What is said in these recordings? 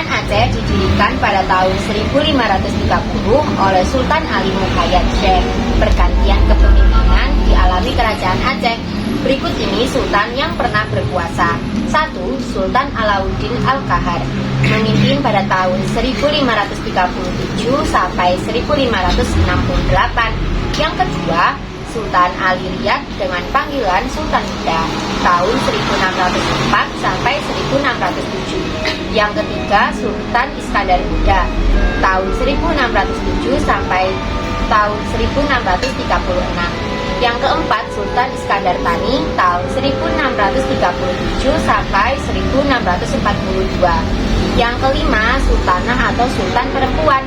Kerajaan Aceh didirikan pada tahun 1530 oleh Sultan Ali Muhayyad Syekh. Pergantian kepemimpinan dialami Kerajaan Aceh. Berikut ini sultan yang pernah berkuasa. 1. Sultan Alauddin Al-Qahar, memimpin pada tahun 1537 sampai 1568. Yang kedua, Sultan Ali Riyad dengan panggilan Sultan Muda, tahun 1604 sampai 1607. Yang ketiga, Sultan Iskandar Muda, tahun 1607 sampai tahun 1636. Yang keempat, Sultan Iskandar Thani, tahun 1637 sampai 1642. Yang kelima, Sultanah atau Sultan Perempuan.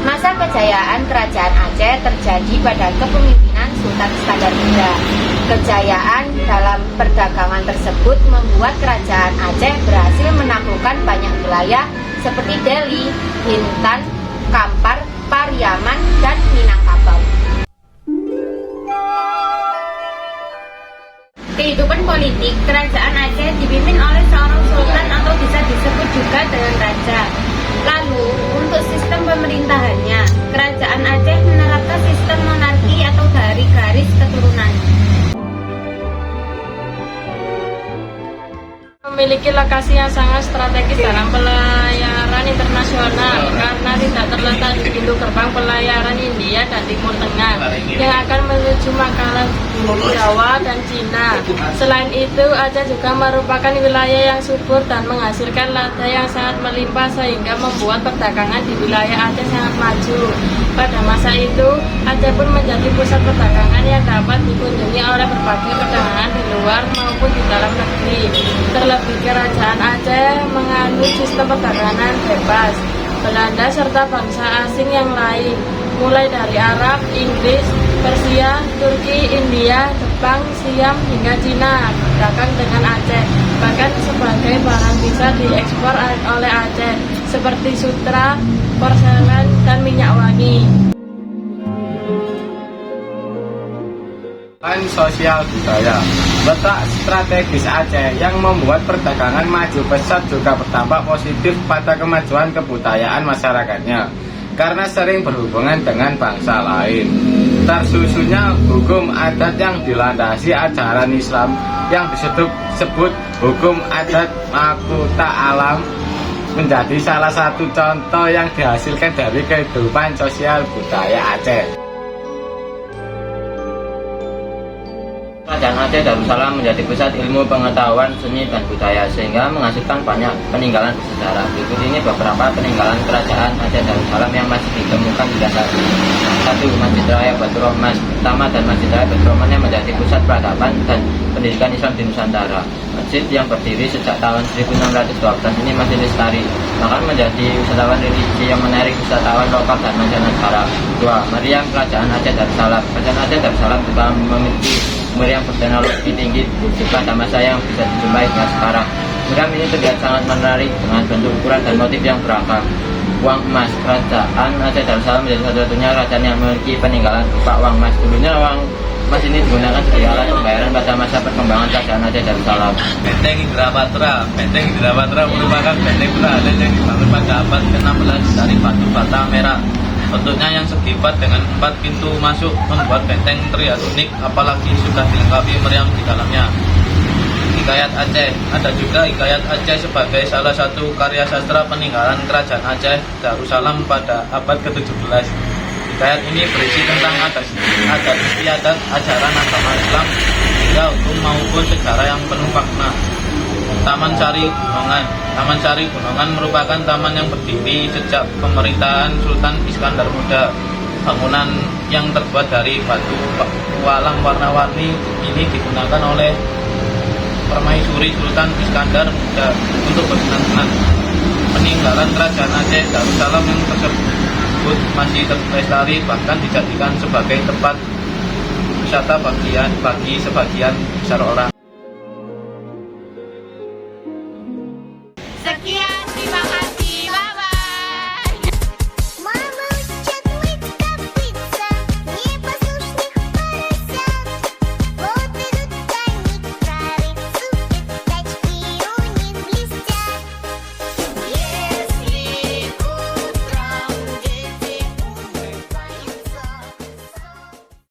Masa kejayaan Kerajaan Aceh terjadi pada kepemimpinan Sultan Iskandar Muda. Kejayaan dalam perdagangan tersebut membuat Kerajaan Aceh berhasil menaklukkan banyak wilayah seperti Delhi, Bintan, Kampar, Pariaman, dan Minangkabau. Kehidupan politik Kerajaan Aceh dipimpin oleh seorang sultan atau bisa disebut juga dengan raja. Lalu, untuk sistem pemerintahannya, Kerajaan Aceh menerapkan sistem monarki atau dari garis keturunan. Memiliki lokasi yang sangat strategis dalam pelayaran internasional karena tidak terletak di pintu gerbang pelayaran India dan Timur Tengah yang akan menuju Makassar, Jawa, dan Cina. Selain itu, Aceh juga merupakan wilayah yang subur dan menghasilkan lada yang sangat melimpah sehingga membuat perdagangan di wilayah Aceh sangat maju. Pada masa itu, Aceh pun menjadi pusat perdagangan yang dapat dikunjungi oleh berbagai perdagangan di luar maupun di dalam negeri. Terlebih Kerajaan Aceh menganut sistem perdagangan bebas Belanda serta bangsa asing yang lain, mulai dari Arab, Inggris, Persia, Turki, India, Jepang, Siam, hingga Cina berdagang dengan Aceh. Bahkan sebagai barang bisa diekspor oleh Aceh seperti sutra, porselen, dan minyak wangi. Sosial budaya. Letak strategis Aceh yang membuat perdagangan maju pesat juga berdampak positif pada kemajuan kebudayaan masyarakatnya karena sering berhubungan dengan bangsa lain. Tersusunnya hukum adat yang dilandasi ajaran Islam yang disebut hukum adat Makuta Alam menjadi salah satu contoh yang dihasilkan dari kehidupan sosial budaya Aceh. Kerajaan Aceh Darussalam menjadi pusat ilmu pengetahuan, seni, dan budaya sehingga menghasilkan banyak peninggalan bersejarah. Berikut ini beberapa peninggalan Kerajaan Aceh Darussalam yang masih ditemukan di dasar. 1. Masjid Raya Baitur Rahman Pertama dan Masjid Raya Baitur Rahman yang menjadi pusat peradaban dan pendidikan Islam di Nusantara. Masjid yang berdiri sejak tahun 1612 ini masih lestari, bahkan menjadi wisatawan religi yang menarik wisatawan lokal dan mancanegara. 2. Meriam Kerajaan Aceh Darussalam. Kerajaan Aceh Darussalam juga memiliki meriam berteknologi tinggi pada masa yang bisa dijumpai hingga sekarang. Meriam ini terlihat sangat menarik dengan bentuk, ukuran, dan motif yang beragam. Uang emas. Kerajaan Aceh Darussalam menjadi satu-satunya kerajaan yang memiliki peninggalan berupa uang emas. Dulunya uang emas ini digunakan sebagai alat pembayaran pada masa perkembangan Kerajaan Aceh Darussalam. Benteng Indrapatra. Benteng Indrapatra merupakan benteng pertahanan yang dibangun pada abad ke-16 dari batu bata merah. Bentuknya yang segi 4 dengan 4 pintu masuk membuat benteng terlihat unik, apalagi sudah dilengkapi meriam di dalamnya. Hikayat Aceh. Ada juga Hikayat Aceh sebagai salah satu karya sastra peninggalan Kerajaan Aceh Darussalam pada abad ke-17. Hikayat ini berisi tentang adat istiadat, ajaran agama Islam, hingga hukum maupun sejarah yang penuh makna. Taman Sari Gunungan. Taman Sari Gunungan merupakan taman yang berdiri sejak pemerintahan Sultan Iskandar Muda. Bangunan yang terbuat dari batu walang warna-warni ini digunakan oleh permaisuri Sultan Iskandar Muda untuk bersenang-senang. Peninggalan Kerajaan Aceh Darussalam yang tersebut masih terlestari, bahkan dijadikan sebagai tempat wisata bagi sebagian besar orang.